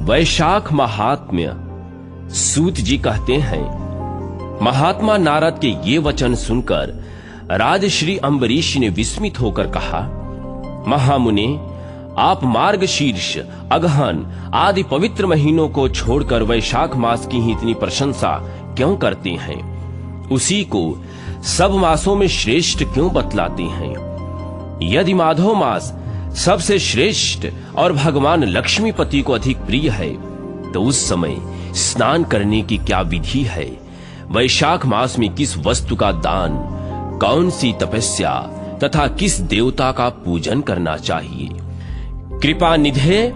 वैशाख महात्म्य। सूत जी कहते हैं, महात्मा नारद के ये वचन सुनकर राजश्री अम्बरीश ने विस्मित होकर कहा, महामुने, आप मार्गशीर्ष, अगहन आदि पवित्र महीनों को छोड़कर वैशाख मास की ही इतनी प्रशंसा क्यों करते हैं? उसी को सब मासों में श्रेष्ठ क्यों बतलाते हैं? यदि माधव मास सबसे श्रेष्ठ और भगवान लक्ष्मीपति को अधिक प्रिय है, तो उस समय स्नान करने की क्या विधि है? वैशाख मास में किस वस्तु का दान, कौन सी तपस्या तथा किस देवता का पूजन करना चाहिए? कृपा निधे,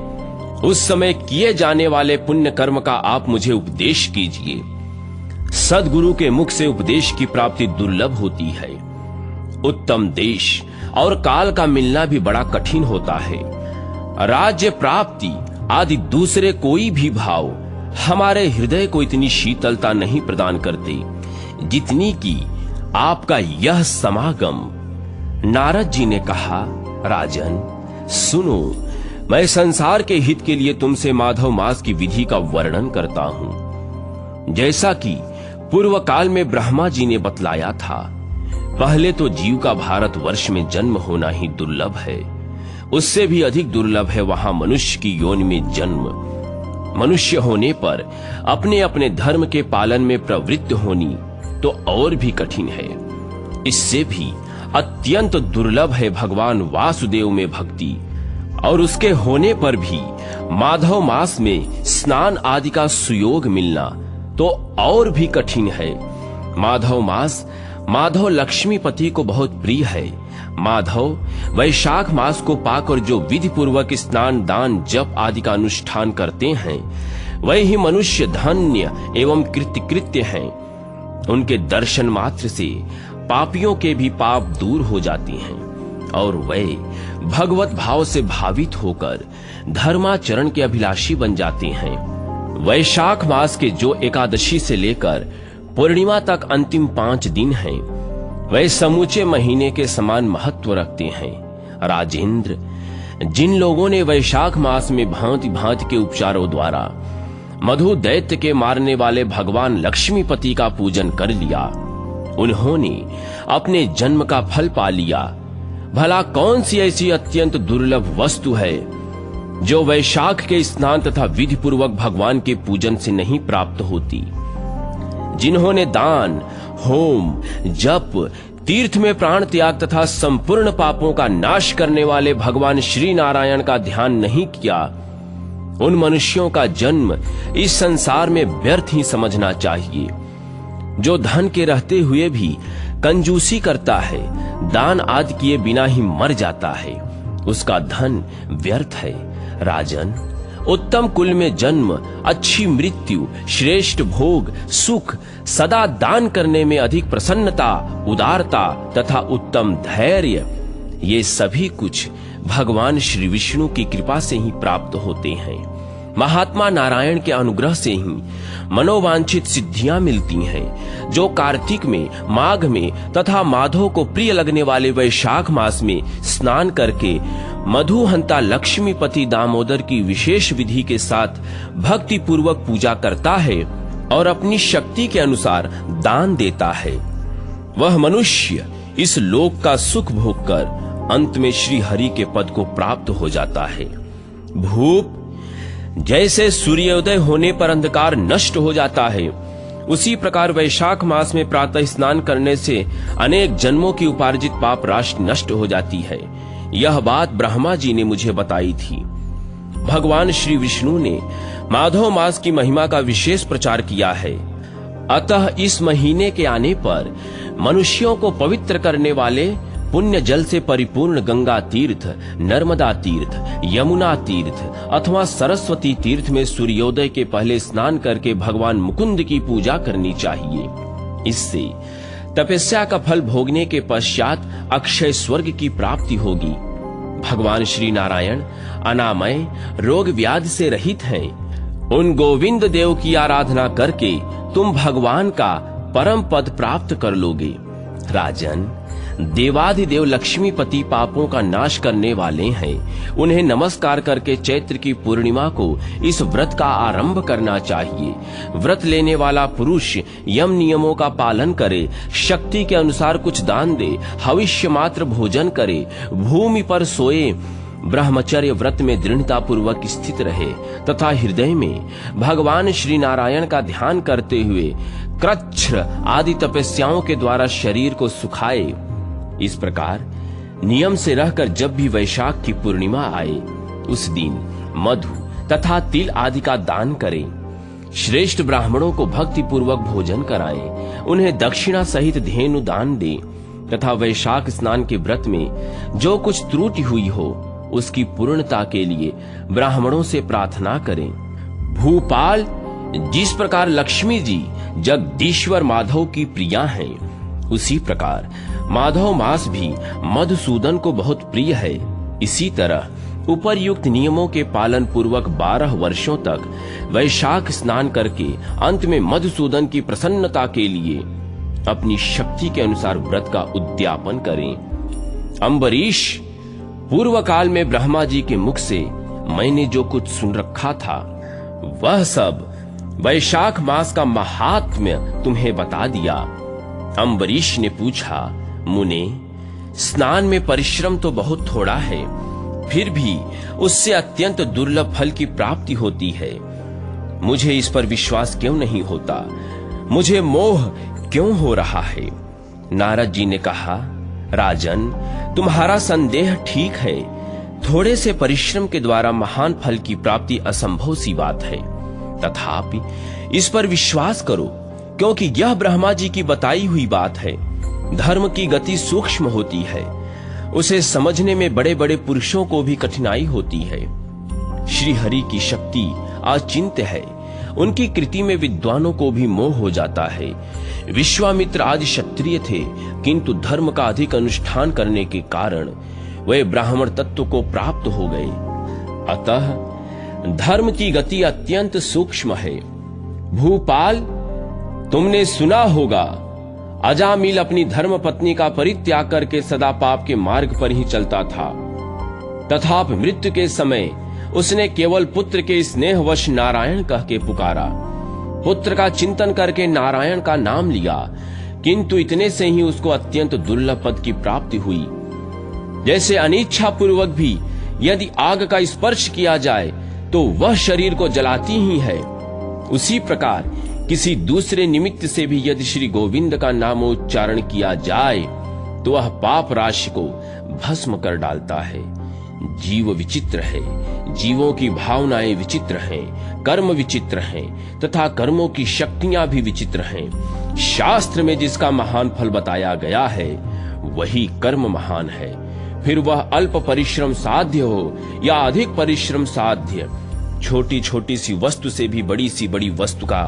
उस समय किए जाने वाले पुण्य कर्म का आप मुझे उपदेश कीजिए। सद्गुरु के मुख से उपदेश की प्राप्ति दुर्लभ होती है। उत्तम देश और काल का मिलना भी बड़ा कठिन होता है। राज्य प्राप्ति आदि दूसरे कोई भी भाव हमारे हृदय को इतनी शीतलता नहीं प्रदान करते जितनी कि आपका यह समागम। नारद जी ने कहा, राजन सुनो, मैं संसार के हित के लिए तुमसे माधव मास की विधि का वर्णन करता हूं। जैसा कि पूर्व काल में ब्रह्मा जी ने बतलाया था, पहले तो जीव का भारत वर्ष में जन्म होना ही दुर्लभ है। उससे भी अधिक दुर्लभ है वहां मनुष्य की योनि में जन्म। मनुष्य होने पर अपने अपने धर्म के पालन में प्रवृत्त होनी तो और भी कठिन है। इससे भी अत्यंत दुर्लभ है भगवान वासुदेव में भक्ति, और उसके होने पर भी माधव मास में स्नान आदि का सुयोग मिलना तो और भी कठिन है। माधव मास माधव लक्ष्मीपति को बहुत प्रिय है। माधव वैशाख मास को पाकर जो विधि पूर्वक स्नान, दान, जप आदि का अनुष्ठान करते हैं, वही ही मनुष्य धन्य एवं कृत्य हैं। उनके दर्शन मात्र से पापियों के भी पाप दूर हो जाते हैं और वे भगवत भाव से भावित होकर धर्माचरण के अभिलाषी बन जाते हैं। वैशाख मास के जो एकादशी से लेकर पूर्णिमा तक अंतिम 5 दिन हैं, वे समूचे महीने के समान महत्व रखते हैं। राजेंद्र, जिन लोगों ने वैशाख मास में भांति भांति के उपचारों द्वारा मधु दैत्य के मारने वाले भगवान लक्ष्मीपति का पूजन कर लिया, उन्होंने अपने जन्म का फल पा लिया। भला कौन सी ऐसी अत्यंत दुर्लभ वस्तु है जो वैशाख के स्नान तथा विधि पूर्वक भगवान के पूजन से नहीं प्राप्त होती? जिन्होंने दान, होम, जप, तीर्थ में प्राण त्याग तथा संपूर्ण पापों का नाश करने वाले भगवान श्री नारायण का ध्यान नहीं किया, उन मनुष्यों का जन्म इस संसार में व्यर्थ ही समझना चाहिए। जो धन के रहते हुए भी कंजूसी करता है, दान आदि किए बिना ही मर जाता है, उसका धन व्यर्थ है। राजन, उत्तम कुल में जन्म, अच्छी मृत्यु, श्रेष्ठ भोग, सुख, सदा दान करने में अधिक प्रसन्नता, उदारता तथा उत्तम धैर्य, ये सभी कुछ भगवान श्री विष्णु की कृपा से ही प्राप्त होते हैं। महात्मा नारायण के अनुग्रह से ही मनोवांछित सिद्धियां मिलती हैं। जो कार्तिक में, माघ में तथा माधव को प्रिय लगने वाले वैशाख मास में स्नान करके मधुहंता लक्ष्मीपति दामोदर की विशेष विधि के साथ भक्ति पूर्वक पूजा करता है और अपनी शक्ति के अनुसार दान देता है, वह मनुष्य इस लोक का सुख भोग कर अंत में श्री हरि के पद को प्राप्त हो जाता है। भूप, जैसे सूर्योदय होने पर अंधकार नष्ट हो जाता है, उसी प्रकार वैशाख मास में प्रातः स्नान करने से अनेक जन्मों की उपार्जित पाप राशि नष्ट हो जाती है। यह बात ब्रह्मा जी ने मुझे बताई थी। भगवान श्री विष्णु ने माधव मास की महिमा का विशेष प्रचार किया है। अतः इस महीने के आने पर मनुष्यों को पवित्र करने वाले पुण्य जल से परिपूर्ण गंगा तीर्थ, नर्मदा तीर्थ, यमुना तीर्थ अथवा सरस्वती तीर्थ में सूर्योदय के पहले स्नान करके भगवान मुकुंद की पूजा करनी चाहिए। इससे तपस्या का फल भोगने के पश्चात अक्षय स्वर्ग की प्राप्ति होगी। भगवान श्री नारायण अनामय, रोग व्याधि से रहित हैं। उन गोविंद देव की आराधना करके तुम भगवान का परम पद प्राप्त कर लोगे। राजन, देवाधिदेव लक्ष्मीपति पापों का नाश करने वाले हैं। उन्हें नमस्कार करके चैत्र की पूर्णिमा को इस व्रत का आरंभ करना चाहिए। व्रत लेने वाला पुरुष यम नियमों का पालन करे, शक्ति के अनुसार कुछ दान दे, हविष्य मात्र भोजन करे, भूमि पर सोए, ब्रह्मचर्य व्रत में दृढ़ता पूर्वक स्थित रहे तथा हृदय में भगवान श्री नारायण का ध्यान करते हुए कृच्छ्र आदि तपस्याओं के द्वारा शरीर को सुखाए। इस प्रकार नियम से रहकर जब भी वैशाख की पूर्णिमा आए उस दिन मधु तथा तिल आदि का दान करें। श्रेष्ठ ब्राह्मणों को भक्ति पूर्वक भोजन कराएं, उन्हें दक्षिणा सहित धेनु दान दें तथा वैशाख स्नान के व्रत में जो कुछ त्रुटि हुई हो उसकी पूर्णता के लिए ब्राह्मणों से प्रार्थना करें। भूपाल, जिस प्रकार लक्ष्मी जी जगदीश्वर माधव की प्रिया हैं, उसी प्रकार माधव मास भी मधुसूदन को बहुत प्रिय है। इसी तरह उपर्युक्त नियमों के पालन पूर्वक 12 वर्षों तक वैशाख स्नान करके अंत में मधुसूदन की प्रसन्नता के लिए अपनी शक्ति के अनुसार व्रत का उद्यापन करें। अम्बरीश, पूर्व काल में ब्रह्मा जी के मुख से मैंने जो कुछ सुन रखा था वह सब वैशाख मास का महात्म्य तुम्हें बता दिया। अम्बरीश ने पूछा, मुने, स्नान में परिश्रम तो बहुत थोड़ा है, फिर भी उससे अत्यंत दुर्लभ फल की प्राप्ति होती है। मुझे इस पर विश्वास क्यों नहीं होता? मुझे मोह क्यों हो रहा है? नारद जी ने कहा, राजन, तुम्हारा संदेह ठीक है। थोड़े से परिश्रम के द्वारा महान फल की प्राप्ति असंभव सी बात है। तथापि इस पर विश्वास करो, क्योंकि यह ब्रह्मा जी की बताई हुई बात है। धर्म की गति सूक्ष्म होती है, उसे समझने में बड़े बड़े पुरुषों को भी कठिनाई होती है। श्री हरि की शक्ति अचिंत्य है, उनकी कृति में विद्वानों को भी मोह हो जाता है। विश्वामित्र आदि क्षत्रिय थे, किंतु धर्म का अधिक अनुष्ठान करने के कारण वे ब्राह्मण तत्व को प्राप्त हो गए। अतः धर्म की गति अत्यंत सूक्ष्म है। भूपाल, तुमने सुना होगा, अजामिल अपनी धर्म पत्नी का परित्याग करके सदा पाप के मार्ग पर ही चलता था। तथापि मृत्यु के समय उसने केवल पुत्र के स्नेहवश नारायण कह के पुकारा। पुत्र का चिंतन करके नारायण का नाम लिया, किंतु इतने से ही उसको अत्यंत दुर्लभ पद की प्राप्ति हुई। जैसे अनिच्छा पूर्वक भी यदि आग का स्पर्श किया जाए तो वह शरीर को जलाती ही है, उसी प्रकार किसी दूसरे निमित्त से भी यदि श्री गोविंद का नामोच्चारण किया जाए तो वह पाप राशि को भस्म कर डालता है। जीव विचित्र है, जीवों की भावनाएं विचित्र हैं, कर्म विचित्र हैं तथा कर्मों की शक्तियां भी विचित्र हैं। शास्त्र में जिसका महान फल बताया गया है वही कर्म महान है, फिर वह अल्प परिश्रम साध्य हो या अधिक परिश्रम साध्य। छोटी छोटी सी वस्तु से भी बड़ी सी बड़ी वस्तु का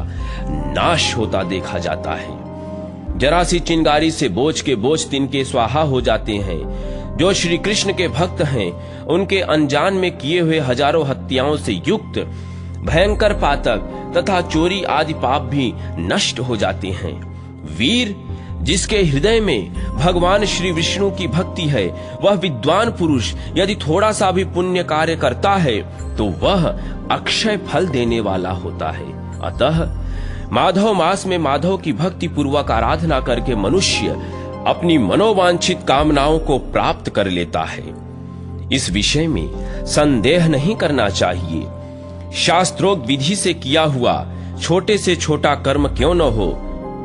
नाश होता देखा जाता है। जरा सी चिंगारी से बोझ के बोझ तिनके स्वाहा हो जाते हैं। जो श्री कृष्ण के भक्त हैं उनके अनजान में किए हुए हजारों हत्याओं से युक्त भयंकर पातक तथा चोरी आदि पाप भी नष्ट हो जाते हैं। वीर, जिसके हृदय में भगवान श्री विष्णु की भक्ति है, वह विद्वान पुरुष यदि थोड़ा सा भी पुण्य कार्य करता है तो वह अक्षय फल देने वाला होता है। अतः माधव मास में माधव की भक्ति पूर्वक आराधना करके मनुष्य अपनी मनोवांछित कामनाओं को प्राप्त कर लेता है। इस विषय में संदेह नहीं करना चाहिए। शास्त्रोक्त विधि से किया हुआ छोटे से छोटा कर्म क्यों न हो,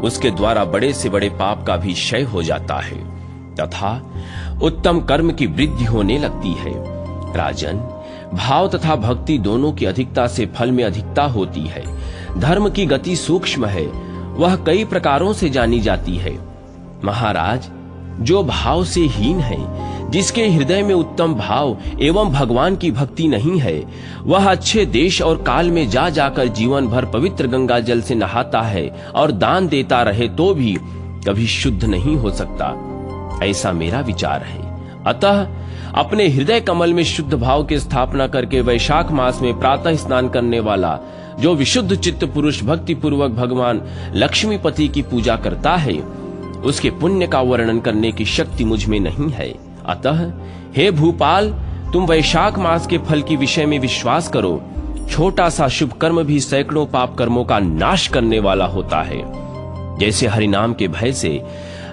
उसके द्वारा बड़े से बड़े पाप का भी क्षय हो जाता है तथा उत्तम कर्म की वृद्धि होने लगती है। राजन, भाव तथा भक्ति दोनों की अधिकता से फल में अधिकता होती है। धर्म की गति सूक्ष्म है, वह कई प्रकारों से जानी जाती है। महाराज, जो भाव से हीन है, जिसके हृदय में उत्तम भाव एवं भगवान की भक्ति नहीं है, वह अच्छे देश और काल में जा जाकर जीवन भर पवित्र गंगा जल से नहाता है और दान देता रहे तो भी कभी शुद्ध नहीं हो सकता। ऐसा मेरा विचार है। अतः अपने हृदय कमल में शुद्ध भाव की स्थापना करके वैशाख मास में प्रातः स्नान करने वाला जो विशुद्ध चित्त पुरुष भक्ति पूर्वक भगवान लक्ष्मीपति की पूजा करता है, उसके पुण्य का वर्णन करने की शक्ति मुझ में नहीं है। अतः हे भूपाल, तुम वैशाख मास के फल के विषय में विश्वास करो। छोटा सा शुभ कर्म भी सैकड़ों पाप कर्मों का नाश करने वाला होता है। जैसे हरिनाम के भय से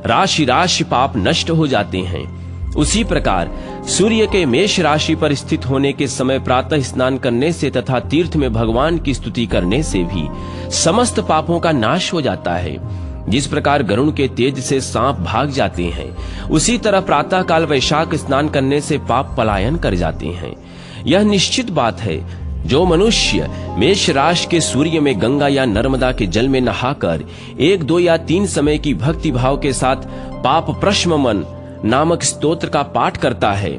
राशि राशि पाप नष्ट हो जाते हैं, उसी प्रकार सूर्य के मेष राशि पर स्थित होने के समय प्रातः स्नान करने से तथा तीर्थ में भगवान की स्तुति करने से भी समस्त पापों का नाश हो जाता है। जिस प्रकार गरुण के तेज से सांप भाग जाते हैं, उसी तरह प्रातः काल वैशाख स्नान करने से पाप पलायन कर जाते हैं। यह निश्चित बात है, जो मनुष्य मेष राशि के सूर्य में गंगा या नर्मदा के जल में नहाकर 1, 2 या 3 समय की भक्ति भाव के साथ पाप प्रश्ममन नामक स्तोत्र का पाठ करता है,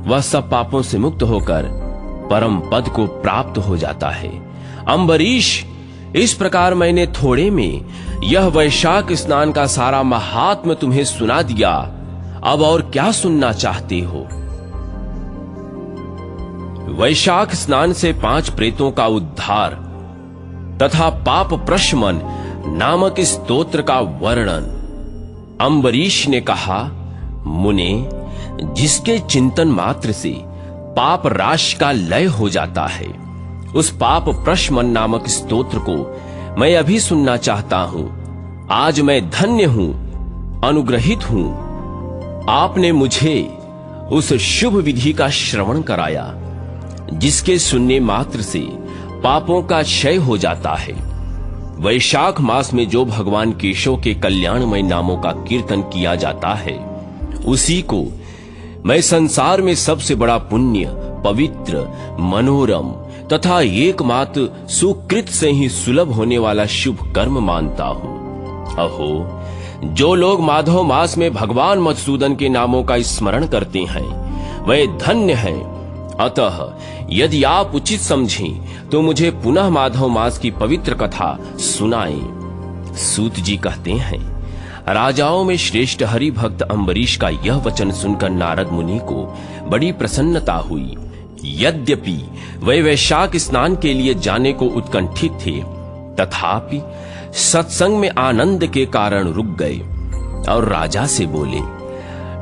वह सब पापों से मुक्त होकर परम पद को प्राप्त हो जाता है। अम्बरीश, इस प्रकार मैंने थोड़े में यह वैशाख स्नान का सारा महात्म्य तुम्हें सुना दिया। अब और क्या सुनना चाहते हो? वैशाख स्नान से 5 प्रेतों का उद्धार तथा पाप प्रशमन नामक स्तोत्र का वर्णन। अम्बरीश ने कहा, मुने, जिसके चिंतन मात्र से पाप राशि का लय हो जाता है, उस पाप प्रशमन नामक स्तोत्र को मैं अभी सुनना चाहता हूं। आज मैं धन्य हूं, अनुग्रहित हूं। आपने मुझे उस शुभ विधि का श्रवण कराया जिसके सुनने मात्र से पापों का क्षय हो जाता है। वैशाख मास में जो भगवान केशव के कल्याणमय नामों का कीर्तन किया जाता है, उसी को मैं संसार में सबसे बड़ा पुण्य, पवित्र, मनोरम तथा एकमात्र सुकृत से ही सुलभ होने वाला शुभ कर्म मानता हूं। अहो, जो लोग माधव मास में भगवान मधुसूदन के नामों का स्मरण करते हैं, वे धन्य हैं। अतः यदि आप उचित समझें तो मुझे पुनः माधव मास की पवित्र कथा सुनाएं। सूत जी कहते हैं, राजाओं में श्रेष्ठ हरि भक्त अम्बरीश का यह वचन सुनकर नारद मुनि को बड़ी प्रसन्नता हुई। यद्यपि वे वैशाख स्नान के लिए जाने को उत्कंठित थे, तथापि सत्संग में आनंद के कारण रुक गए और राजा से बोले।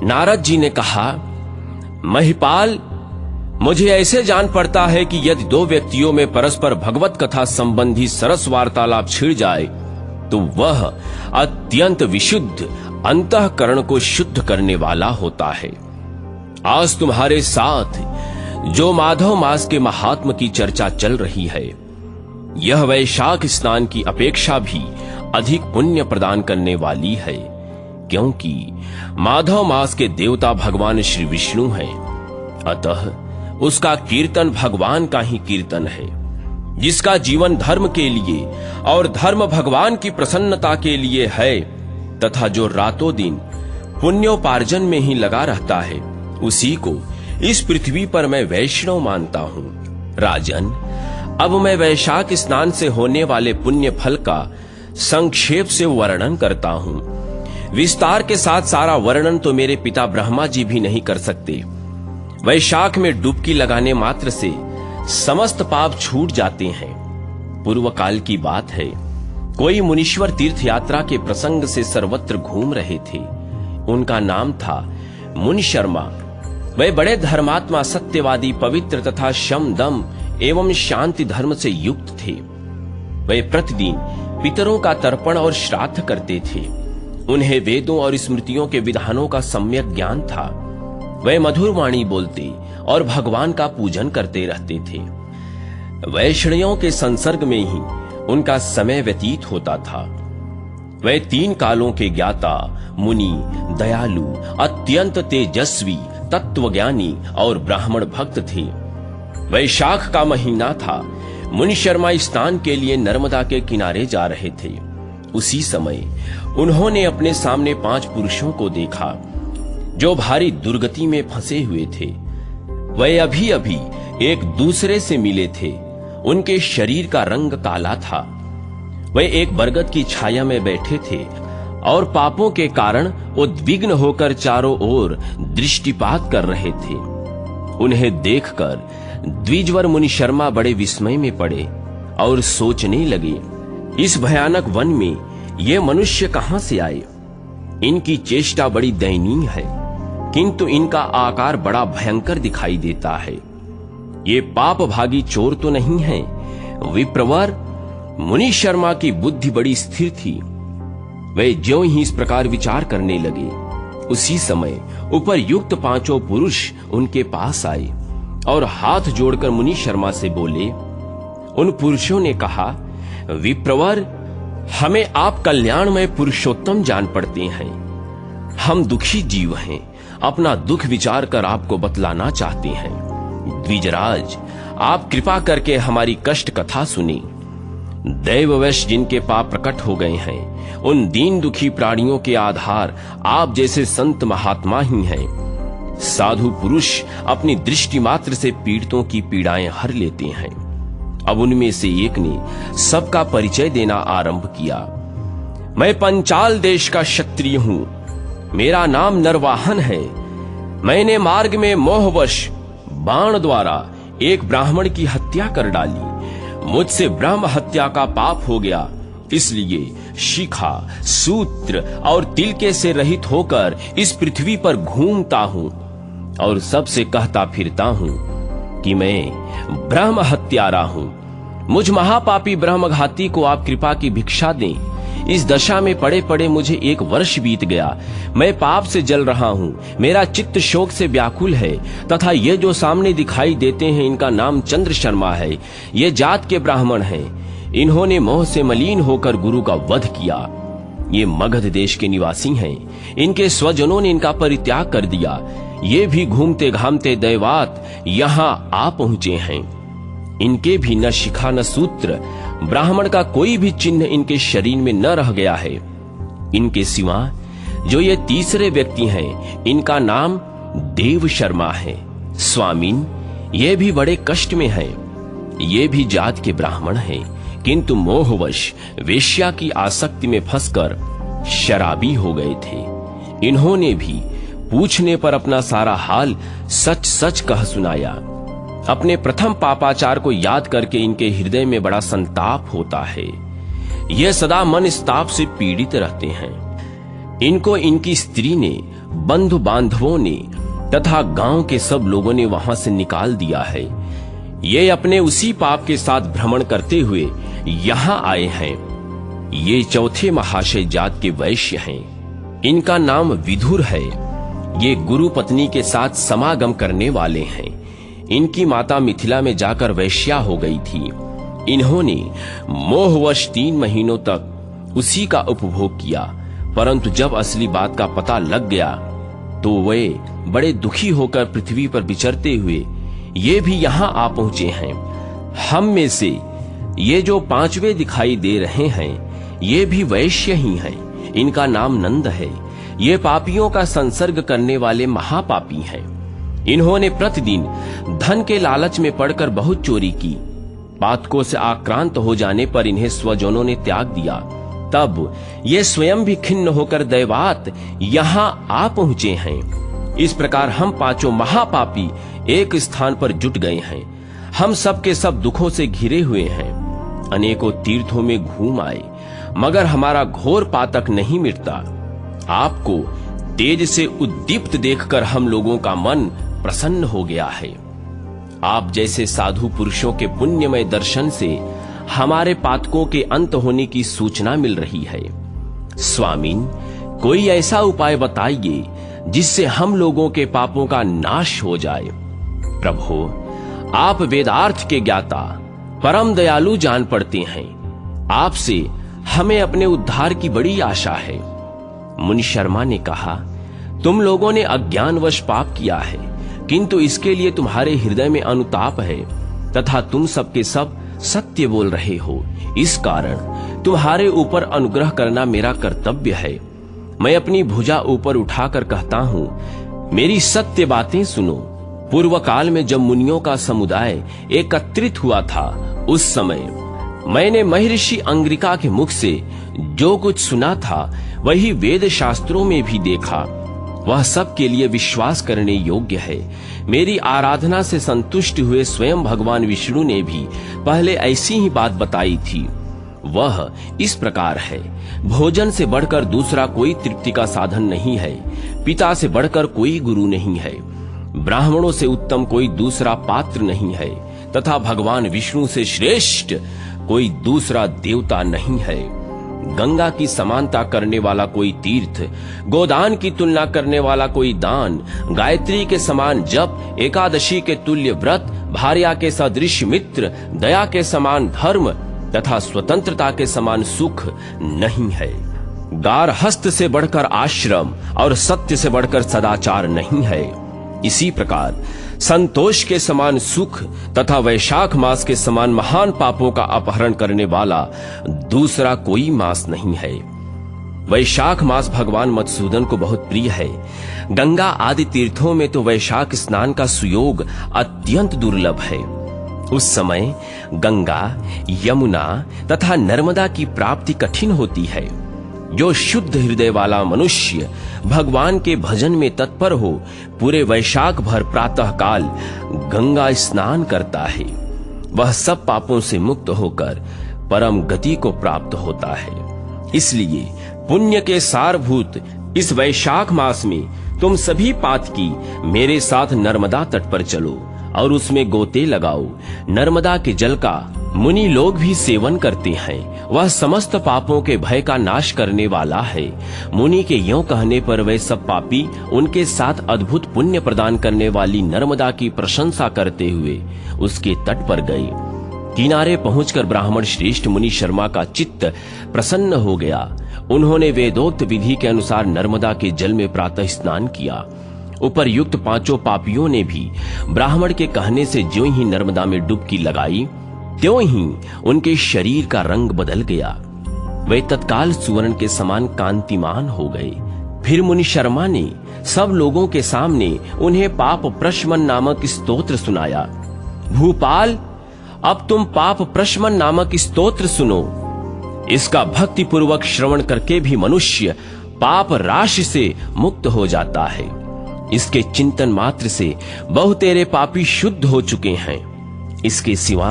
नारद जी ने कहा, महिपाल, मुझे ऐसे जान पड़ता है कि यदि 2 व्यक्तियों में परस्पर भगवत कथा संबंधी सरस वार्तालाप छिड़ जाए तो वह अत्यंत विशुद्ध अंतःकरण को शुद्ध करने वाला होता है। आज तुम्हारे साथ जो माधव मास के महात्म की चर्चा चल रही है, यह वैशाख स्नान की अपेक्षा भी अधिक पुण्य प्रदान करने वाली है, क्योंकि माधव मास के देवता भगवान श्री विष्णु हैं। अतः उसका कीर्तन भगवान का ही कीर्तन है। जिसका जीवन धर्म के लिए और धर्म भगवान की प्रसन्नता के लिए है तथा जो रातों दिन पुण्योपार्जन में ही लगा रहता है, उसी को इस पृथ्वी पर मैं वैष्णव मानता हूं। राजन, अब मैं वैशाख स्नान से होने वाले पुण्य फल का संक्षेप से वर्णन करता हूं। विस्तार के साथ सारा वर्णन तो मेरे पिता ब्रह्मा जी भी नहीं कर सकते। वैशाख में डुबकी लगाने मात्र से समस्त पाप छूट जाते हैं। पूर्व काल की बात है, कोई मुनीश्वर तीर्थ यात्रा के प्रसंग से सर्वत्र घूम रहे थे। उनका नाम था मुनि शर्मा। वे बड़े धर्मात्मा, सत्यवादी, पवित्र तथा शम, दम एवं शांति धर्म से युक्त थे। वे प्रतिदिन पितरों का तर्पण और श्राद्ध करते थे। उन्हें वेदों और स्मृतियों के विधानों का सम्यक ज्ञान था। वे मधुर वाणी बोलते और भगवान का पूजन करते रहते थे। वैष्णयों के संसर्ग में ही उनका समय व्यतीत होता था। वे 3 कालों के ज्ञाता, मुनि, दयालु, अत्यंत तेजस्वी, तत्वज्ञानी और ब्राह्मण भक्त थे। वैशाख का महीना था। मुनि शर्मा स्नान के लिए नर्मदा के किनारे जा रहे थे। उसी समय उन्होंने अपने सामने 5 पुरुषों को देखा जो भारी दुर्गति में फंसे हुए थे। वे अभी अभी एक दूसरे से मिले थे। उनके शरीर का रंग काला था। वे एक बरगद की छाया में बैठे थे और पापों के कारण उद्विग्न होकर चारों ओर दृष्टिपात कर रहे थे। उन्हें देखकर द्विजवर मुनि शर्मा बड़े विस्मय में पड़े और सोचने लगे, इस भयानक वन में ये मनुष्य कहां से आए? इनकी चेष्टा बड़ी दयनीय है, किंतु इनका आकार बड़ा भयंकर दिखाई देता है। ये पाप भागी चोर तो नहीं है। विप्रवर, मुनि शर्मा की बुद्धि बड़ी स्थिर थी। वे ज्यों ही इस प्रकार विचार करने लगे, उसी समय उपरयुक्त पांचों पुरुष उनके पास आए और हाथ जोड़कर मुनि शर्मा से बोले। उन पुरुषों ने कहा, विप्रवर, हमें आप कल्याणमय पुरुषोत्तम जान पड़ते हैं। हम दुखी जीव हैं, अपना दुख विचार कर आपको बतलाना चाहते हैं। द्विजराज, आप कृपा करके हमारी कष्ट कथा सुनी। दैववश जिनके पाप प्रकट हो गए हैं, उन दीन दुखी प्राणियों के आधार आप जैसे संत महात्मा ही हैं। साधु पुरुष अपनी दृष्टि मात्र से पीड़ितों की पीड़ाएं हर लेते हैं। अब उनमें से एक ने सबका परिचय देना आरंभ किया। मैं पंचाल देश का क्षत्रिय हूं, मेरा नाम नरवाहन है। मैंने मार्ग में मोहवश बाण द्वारा एक ब्राह्मण की हत्या कर डाली। मुझसे ब्रह्म हत्या का पाप हो गया, इसलिए शिखा, सूत्र और तिलके से रहित होकर इस पृथ्वी पर घूमता हूं और सबसे कहता फिरता हूं कि मैं ब्रह्म हत्यारा हूं। मुझ महापापी ब्रह्मघाती को आप कृपा की भिक्षा दें। इस दशा में पड़े पड़े मुझे 1 वर्ष बीत गया। मैं पाप से जल रहा हूँ, मेरा चित्त शोक से व्याकुल है। तथा ये जो सामने दिखाई देते हैं, इनका नाम चंद्र शर्मा है। ये जात के ब्राह्मण हैं। इन्होंने मोह से मलिन होकर गुरु का वध किया। ये मगध देश के निवासी हैं। इनके स्वजनों ने इनका परित्याग कर दिया। ये भी घूमते घामते दैवात यहाँ आ पहुंचे हैं। इनके भी न शिखा न सूत्र, ब्राह्मण का कोई भी चिन्ह इनके शरीर में न रह गया है। इनके सिवा जो ये तीसरे व्यक्ति हैं, इनका नाम देव शर्मा है। स्वामीन, ये भी बड़े कष्ट में हैं। ये भी जात के ब्राह्मण हैं, किंतु मोहवश वेश्या की आसक्ति में फंसकर शराबी हो गए थे। इन्होंने भी पूछने पर अपना सारा हाल सच सच कह सुनाया। अपने प्रथम पापाचार को याद करके इनके हृदय में बड़ा संताप होता है। ये सदा मन ताप से पीड़ित रहते हैं। इनको इनकी स्त्री ने, बंधु बांधवों ने तथा गांव के सब लोगों ने वहां से निकाल दिया है। ये अपने उसी पाप के साथ भ्रमण करते हुए यहाँ आए हैं। ये चौथे महाशय जात के वैश्य हैं। इनका नाम विधुर है। ये गुरु पत्नी के साथ समागम करने वाले हैं। इनकी माता मिथिला में जाकर वैश्या हो गई थी। इन्होंने मोहवश 3 महीनों तक उसी का उपभोग किया, परंतु जब असली बात का पता लग गया तो वे बड़े दुखी होकर पृथ्वी पर विचरते हुए ये भी यहाँ आ पहुंचे हैं। हम में से ये जो 5वें दिखाई दे रहे हैं, ये भी वैश्य ही हैं। इनका नाम नंद है। ये पापियों का संसर्ग करने वाले महापापी हैं। इन्होंने प्रतिदिन धन के लालच में पड़कर बहुत चोरी की। पातकों से आक्रांत हो जाने पर इन्हें स्वजनों ने त्याग दिया। तब ये स्वयं भी खिन्न होकर दैवात यहाँ आ पहुंचे हैं। इस प्रकार हम 5 महापापी एक स्थान पर जुट गए हैं। हम सब के सब दुखों से घिरे हुए हैं। अनेकों तीर्थों में घूम आए, मगर हमारा घोर पातक नहीं मिटता। आपको तेज से उद्दीप्त देखकर हम लोगों का मन प्रसन्न हो गया है। आप जैसे साधु पुरुषों के पुण्यमय दर्शन से हमारे पातकों के अंत होने की सूचना मिल रही है। स्वामीन, कोई ऐसा उपाय बताइए जिससे हम लोगों के पापों का नाश हो जाए। प्रभु, आप वेदार्थ के ज्ञाता, परम दयालु जान पड़ते हैं। आपसे हमें अपने उद्धार की बड़ी आशा है। मुनि शर्मा ने कहा, तुम लोगों ने अज्ञानवश पाप किया है, किंतु इसके लिए तुम्हारे हृदय में अनुताप है तथा तुम सबके सब सत्य बोल रहे हो। इस कारण तुम्हारे ऊपर अनुग्रह करना मेरा कर्तव्य है। मैं अपनी भुजा ऊपर उठाकर कहता हूँ, मेरी सत्य बातें सुनो। पूर्व काल में जब मुनियों का समुदाय एकत्रित हुआ था, उस समय मैंने महर्षि अंगिरिका के मुख से जो कुछ सुना था वही वेद शास्त्रों में भी देखा। वह सबके लिए विश्वास करने योग्य है। मेरी आराधना से संतुष्ट हुए स्वयं भगवान विष्णु ने भी पहले ऐसी ही बात बताई थी। वह इस प्रकार है। भोजन से बढ़कर दूसरा कोई तृप्ति का साधन नहीं है। पिता से बढ़कर कोई गुरु नहीं है। ब्राह्मणों से उत्तम कोई दूसरा पात्र नहीं है तथा भगवान विष्णु से श्रेष्ठ कोई दूसरा देवता नहीं है। गंगा की समानता करने वाला कोई तीर्थ, गोदान की तुलना करने वाला कोई दान, गायत्री के समान जप, एकादशी के तुल्य व्रत, भार्या के सदृश मित्र, दया के समान धर्म तथा स्वतंत्रता के समान सुख नहीं है। गारहस्थ से बढ़कर आश्रम और सत्य से बढ़कर सदाचार नहीं है। इसी प्रकार संतोष के समान सुख तथा वैशाख मास के समान महान पापों का अपहरण करने वाला दूसरा कोई मास नहीं है। वैशाख मास भगवान मधुसूदन को बहुत प्रिय है। गंगा आदि तीर्थों में तो वैशाख स्नान का सुयोग अत्यंत दुर्लभ है। उस समय गंगा, यमुना तथा नर्मदा की प्राप्ति कठिन होती है। जो शुद्ध हृदय वाला मनुष्य भगवान के भजन में तत्पर हो, पूरे वैशाख भर प्रातः काल गंगा स्नान करता है। वह सब पापों से मुक्त होकर परम गति को प्राप्त होता है। इसलिए पुण्य के सारभूत इस वैशाख मास में तुम सभी पातकी मेरे साथ नर्मदा तट पर चलो और उसमें गोते लगाओ। नर्मदा के जल का मुनि लोग भी सेवन करते हैं। वह समस्त पापों के भय का नाश करने वाला है। मुनि के यों कहने पर वे सब पापी उनके साथ अद्भुत पुण्य प्रदान करने वाली नर्मदा की प्रशंसा करते हुए उसके तट पर गए। किनारे पहुंचकर ब्राह्मण श्रेष्ठ मुनि शर्मा का चित्त प्रसन्न हो गया। उन्होंने वेदोक्त विधि के अनुसार नर्मदा के जल में प्रातः स्नान किया। उपर्युक्त पांचों पापियों ने भी ब्राह्मण के कहने से ज्यों ही नर्मदा में डुबकी लगाई, त्यों ही उनके शरीर का रंग बदल गया। वे तत्काल सुवर्ण के समान कांतिमान हो गए। फिर मुनि शर्मा ने सब लोगों के सामने उन्हें पाप प्रशमन नामक स्तोत्र सुनाया। भूपाल, अब तुम पाप प्रशमन नामक स्तोत्र सुनो। इसका भक्ति पूर्वक श्रवण करके भी मनुष्य पाप राशि से मुक्त हो जाता है। इसके चिंतन मात्र से बहुतेरे पापी शुद्ध हो चुके हैं। इसके सिवा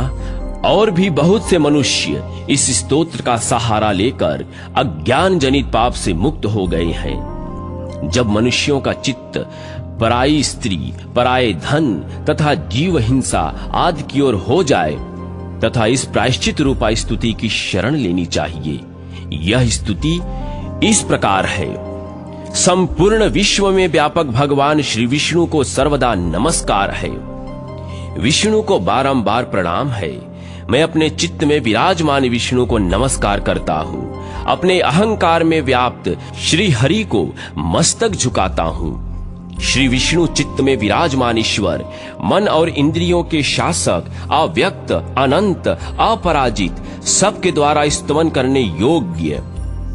और भी बहुत से मनुष्य इस स्तोत्र का सहारा लेकर अज्ञान जनित पाप से मुक्त हो गए हैं। जब मनुष्यों का चित्त पराई स्त्री, पराये धन तथा जीव हिंसा आदि की ओर हो जाए तथा इस प्रायश्चित रूपा स्तुति की शरण लेनी चाहिए। यह स्तुति इस प्रकार है। संपूर्ण विश्व में व्यापक भगवान श्री विष्णु को सर्वदा नमस्कार है। विष्णु को बारंबार प्रणाम है। मैं अपने चित्त में विराजमान विष्णु को नमस्कार करता हूँ। अपने अहंकार में व्याप्त श्री हरि को मस्तक झुकाता हूँ। श्री विष्णु चित्त में विराजमान ईश्वर, मन और इंद्रियों के शासक, अव्यक्त, अनंत, अपराजित, सबके द्वारा स्तमन करने योग्य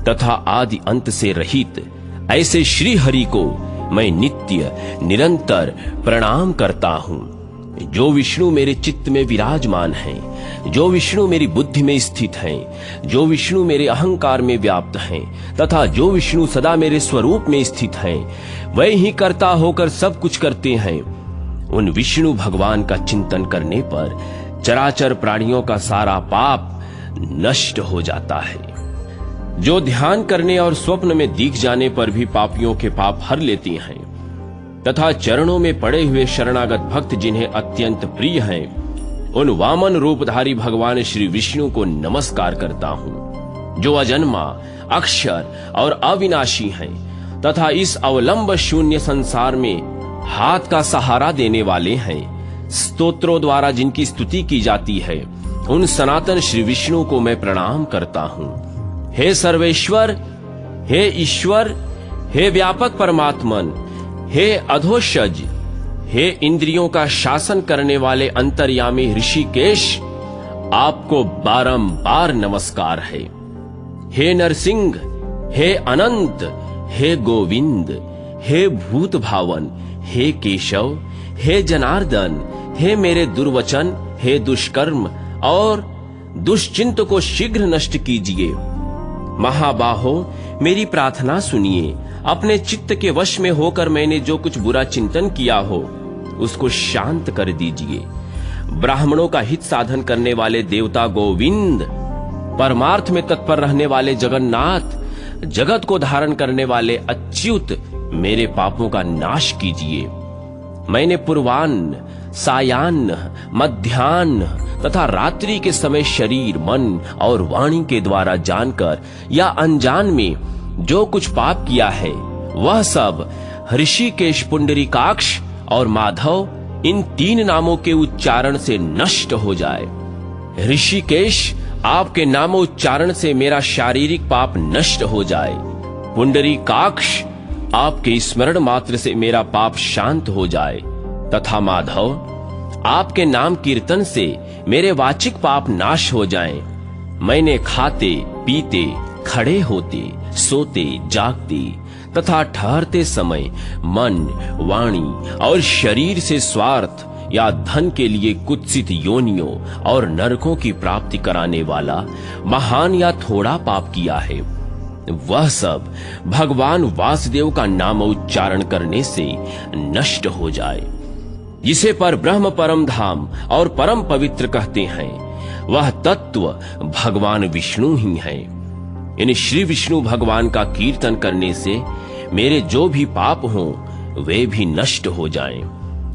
तथा आदि अंत से रहित ऐसे श्री हरि को मैं नित्य निरंतर प्रणाम करता हूँ। जो विष्णु मेरे चित्त में विराजमान हैं, जो विष्णु मेरी बुद्धि में स्थित हैं, जो विष्णु मेरे अहंकार में व्याप्त हैं तथा जो विष्णु सदा मेरे स्वरूप में स्थित हैं, वह ही कर्ता होकर सब कुछ करते हैं। उन विष्णु भगवान का चिंतन करने पर चराचर प्राणियों का सारा पाप नष्ट हो जाता है। जो ध्यान करने और स्वप्न में दिख जाने पर भी पापियों के पाप हर लेती हैं तथा चरणों में पड़े हुए शरणागत भक्त जिन्हें अत्यंत प्रिय हैं, उन वामन रूपधारी भगवान श्री विष्णु को नमस्कार करता हूँ, जो अजन्मा, अक्षर और अविनाशी हैं तथा इस अवलंब शून्य संसार में हाथ का सहारा देने वाले हैं। स्तोत्रों द्वारा जिनकी स्तुति की जाती है, उन सनातन श्री विष्णु को मैं प्रणाम करता हूँ। हे सर्वेश्वर, हे ईश्वर, हे व्यापक परमात्मन, हे अधोषज, हे इंद्रियों का शासन करने वाले अंतर्यामी ऋषिकेश, आपको बारंबार नमस्कार है। हे नरसिंह, हे अनंत, हे गोविंद, हे भूत भावन, हे केशव, हे जनार्दन, हे मेरे दुर्वचन, हे दुष्कर्म और दुष्चिंत को शीघ्र नष्ट कीजिए। महाबाहो, मेरी प्रार्थना सुनिए। अपने चित्त के वश में होकर मैंने जो कुछ बुरा चिंतन किया हो, उसको शांत कर दीजिए। ब्राह्मणों का हित साधन करने वाले देवता गोविंद, परमार्थ में तत्पर रहने वाले जगन्नाथ, जगत को धारण करने वाले अच्युत, मेरे पापों का नाश कीजिए। मैंने पूर्वान्न, सायान्न, मध्याह्न तथा रात्रि के समय शरीर, मन और वाणी के द्वारा जानकर या अनजान में जो कुछ पाप किया है, वह सब ऋषिकेश, पुंडरीकाक्ष और माधव, इन 3 नामों के उच्चारण से नष्ट हो जाए। ऋषिकेश, आपके नामोच्चारण से मेरा शारीरिक पाप नष्ट हो जाए। पुंडरीकाक्ष, आपके स्मरण मात्र से मेरा पाप शांत हो जाए। तथा माधव, आपके नाम कीर्तन से मेरे वाचिक पाप नाश हो जाएं। मैंने खाते, पीते, खड़े होते, सोते, जागते तथा ठहरते समय मन, वाणी और शरीर से स्वार्थ या धन के लिए कुत्सित योनियों और नरकों की प्राप्ति कराने वाला महान या थोड़ा पाप किया है। वह सब भगवान वासुदेव का नाम उच्चारण करने से नष्ट हो जाए। जिसे पर ब्रह्म परम धाम और परम पवित्र कहते हैं, वह तत्व भगवान विष्णु ही है। इन श्री विष्णु भगवान का कीर्तन करने से मेरे जो भी पाप हों, वे भी नष्ट हो जाएं।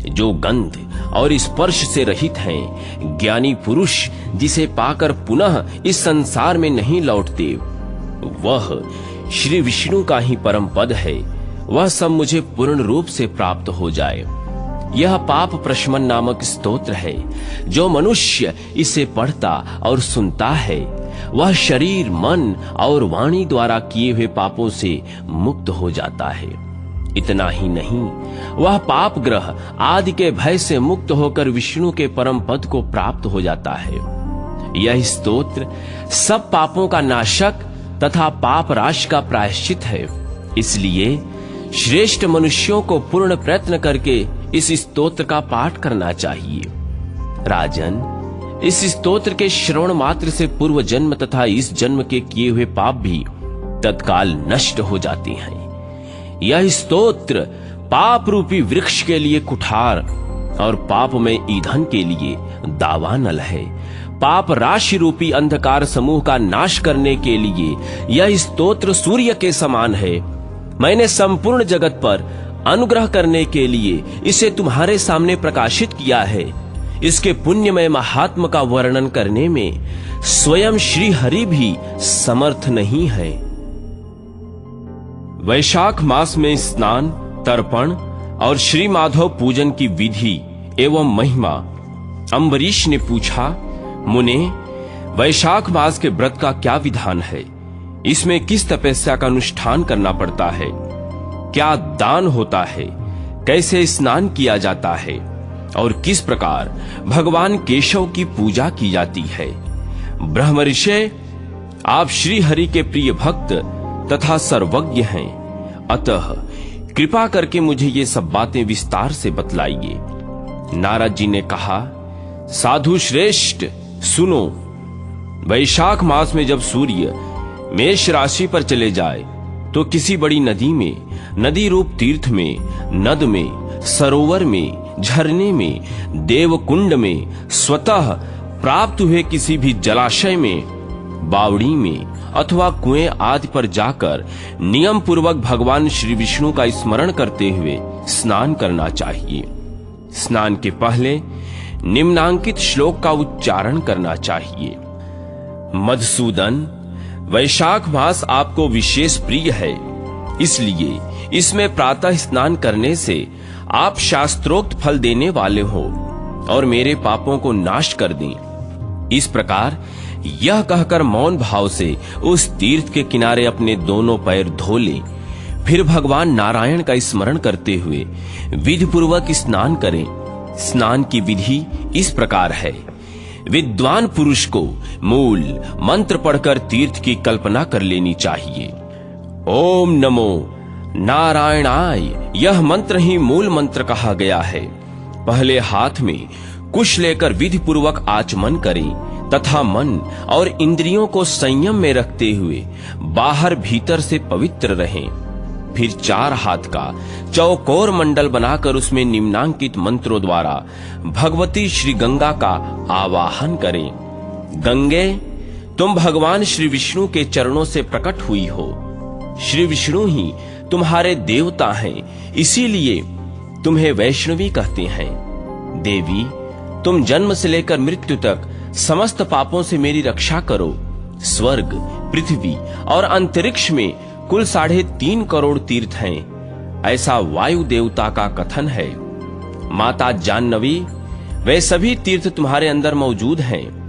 जो गंध और स्पर्श से रहित हैं, ज्ञानी पुरुष जिसे पाकर पुनः इस संसार में नहीं लौटते, वह श्री विष्णु का ही परम पद है। वह सब मुझे पूर्ण रूप से प्राप्त हो जाए। यह पाप प्रशमन नामक स्तोत्र है। जो मनुष्य इसे पढ़ता और सुनता है, वह शरीर, मन और वाणी द्वारा किए हुए पापों से मुक्त हो जाता है। इतना ही नहीं, वह पाप ग्रह आदि के भय से मुक्त होकर विष्णु के परम पद को प्राप्त हो जाता है। यह स्तोत्र सब पापों का नाशक तथा पाप राशि का प्रायश्चित है। इसलिए श्रेष्ठ मनुष्यों को पूर्ण प्रयत्न करके इस स्तोत्र का पाठ करना चाहिए। राजन, इस स्तोत्र के श्रवण मात्र से पूर्व जन्म तथा इस जन्म के किए हुए पाप भी तत्काल नष्ट हो जाते हैं। यह स्तोत्र पाप रूपी वृक्ष के लिए कुठार और पाप में ईंधन के लिए दावानल है। पाप राशि रूपी अंधकार समूह का नाश करने के लिए यह स्तोत्र सूर्य के समान है। मैंने संपूर्ण जगत पर अनुग्रह करने के लिए इसे तुम्हारे सामने प्रकाशित किया है। इसके पुण्यमय महात्म का वर्णन करने में स्वयं श्री हरि भी समर्थ नहीं है। वैशाख मास में स्नान, तर्पण और श्री माधव पूजन की विधि एवं महिमा। अम्बरीश ने पूछा, मुने, वैशाख मास के व्रत का क्या विधान है? इसमें किस तपस्या का अनुष्ठान करना पड़ता है? क्या दान होता है? कैसे स्नान किया जाता है? और किस प्रकार भगवान केशव की पूजा की जाती है? ब्रह्मर्षि, आप श्री हरि के प्रिय भक्त तथा सर्वज्ञ हैं, अतः कृपा करके मुझे ये सब बातें विस्तार से बतलाइए। नारद जी ने कहा, साधु श्रेष्ठ, सुनो। वैशाख मास में जब सूर्य मेष राशि पर चले जाए तो किसी बड़ी नदी में, नदी रूप तीर्थ में, नद में, सरोवर में, झरने में, देवकुंड में, स्वतः प्राप्त हुए किसी भी जलाशय में, बावड़ी में अथवा कुएं आदि पर जाकर नियम पूर्वक भगवान श्री विष्णु का स्मरण करते हुए स्नान करना चाहिए। स्नान के पहले निम्नांकित श्लोक का उच्चारण करना चाहिए। मधुसूदन, वैशाख मास आपको विशेष प्रिय है, इसलिए इसमें प्रातः स्नान करने से आप शास्त्रोक्त फल देने वाले हो और मेरे पापों को नाश कर दें। इस प्रकार यह कहकर मौन भाव से उस तीर्थ के किनारे अपने दोनों पैर धो ले। फिर भगवान नारायण का स्मरण करते हुए विधि पूर्वक स्नान करें। स्नान की विधि इस प्रकार है। विद्वान पुरुष को मूल मंत्र पढ़कर तीर्थ की कल्पना कर लेनी चाहिए। ओम नमो नारायणाय, यह मंत्र ही मूल मंत्र कहा गया है। पहले हाथ में कुश लेकर विधि पूर्वक आचमन करें तथा मन और इंद्रियों को संयम में रखते हुए बाहर भीतर से पवित्र रहें। फिर 4 हाथ का चौकोर मंडल बनाकर उसमें निम्नांकित मंत्रों द्वारा भगवती श्री गंगा का आवाहन करें। गंगे, तुम भगवान श्री विष्णु के चरणों से प्रकट हुई हो। श्री विष्णु ही तुम्हारे देवता हैं, इसीलिए तुम्हें वैष्णवी कहते हैं। देवी, तुम जन्म से लेकर मृत्यु तक समस्त पापों से मेरी रक्षा करो। स्वर्ग, पृथ्वी और अंतरिक्ष में कुल 3.5 करोड़ तीर्थ हैं, ऐसा वायु देवता का कथन है। माता जाह्नवी, वे सभी तीर्थ तुम्हारे अंदर मौजूद हैं।